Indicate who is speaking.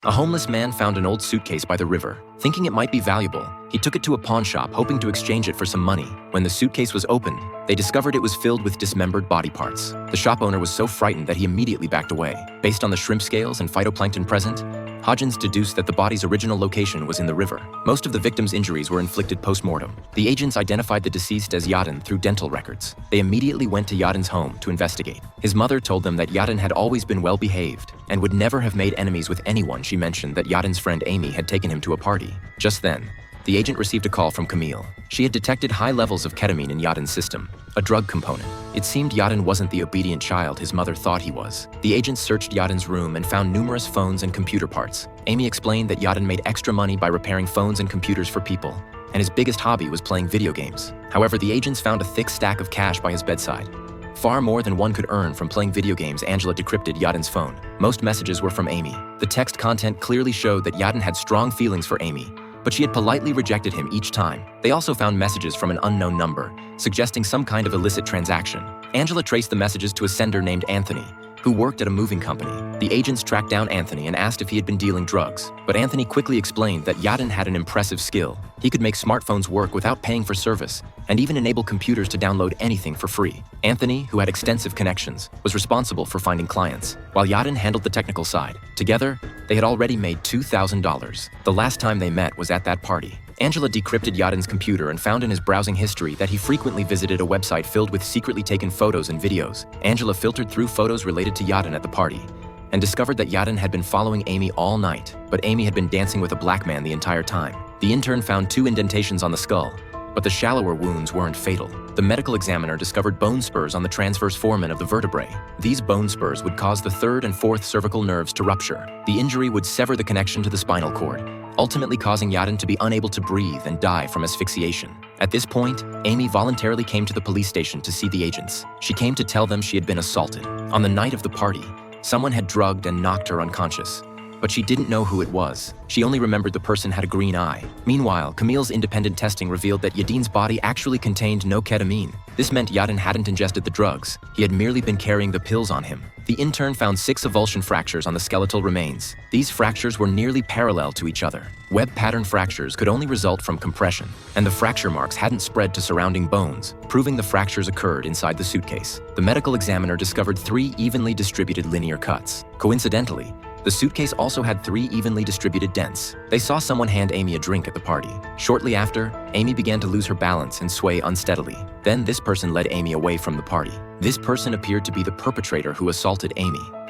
Speaker 1: A homeless man found an old suitcase by the river. Thinking it might be valuable, he took it to a pawn shop hoping to exchange it for some money. When the suitcase was opened, they discovered it was filled with dismembered body parts. The shop owner was so frightened that he immediately backed away. Based on the shrimp scales and phytoplankton present, Hodgins deduced that the body's original location was in the river. Most of the victim's injuries were inflicted post-mortem. The agents identified the deceased as Yadin through dental records. They immediately went to Yadin's home to investigate. His mother told them that Yadin had always been well-behaved and would never have made enemies with anyone. She mentioned that Yadin's friend Amy had taken him to a party. Just then, the agent received a call from Camille. She had detected high levels of ketamine in Yadin's system, a drug component. It seemed Yadin wasn't the obedient child his mother thought he was. The agents searched Yadin's room and found numerous phones and computer parts. Amy explained that Yadin made extra money by repairing phones and computers for people, and his biggest hobby was playing video games. However, the agents found a thick stack of cash by his bedside. Far more than one could earn from playing video games. Angela decrypted Yadin's phone. Most messages were from Amy. The text content clearly showed that Yadin had strong feelings for Amy, but she had politely rejected him each time. They also found messages from an unknown number, suggesting some kind of illicit transaction. Angela traced the messages to a sender named Anthony, who worked at a moving company. The agents tracked down Anthony and asked if he had been dealing drugs, but Anthony quickly explained that Yadin had an impressive skill. He could make smartphones work without paying for service, and even enable computers to download anything for free. Anthony, who had extensive connections, was responsible for finding clients, while Yadin handled the technical side. Together, they had already made $2,000. The last time they met was at that party. Angela decrypted Yadin's computer and found in his browsing history that he frequently visited a website filled with secretly taken photos and videos. Angela filtered through photos related to Yadin at the party and discovered that Yadin had been following Amy all night, but Amy had been dancing with a black man the entire time. The intern found 2 indentations on the skull, but the shallower wounds weren't fatal. The medical examiner discovered bone spurs on the transverse foramen of the vertebrae. These bone spurs would cause the 3rd and 4th cervical nerves to rupture. The injury would sever the connection to the spinal cord, ultimately causing Yadin to be unable to breathe and die from asphyxiation. At this point, Amy voluntarily came to the police station to see the agents. She came to tell them she had been assaulted. On the night of the party, someone had drugged and knocked her unconscious, but she didn't know who it was. She only remembered the person had a green eye. Meanwhile, Camille's independent testing revealed that Yadin's body actually contained no ketamine. This meant Yadin hadn't ingested the drugs. He had merely been carrying the pills on him. The intern found 6 avulsion fractures on the skeletal remains. These fractures were nearly parallel to each other. Web pattern fractures could only result from compression, and the fracture marks hadn't spread to surrounding bones, proving the fractures occurred inside the suitcase. The medical examiner discovered 3 evenly distributed linear cuts. Coincidentally, the suitcase also had 3 evenly distributed dents. They saw someone hand Amy a drink at the party. Shortly after, Amy began to lose her balance and sway unsteadily. Then this person led Amy away from the party. This person appeared to be the perpetrator who assaulted Amy.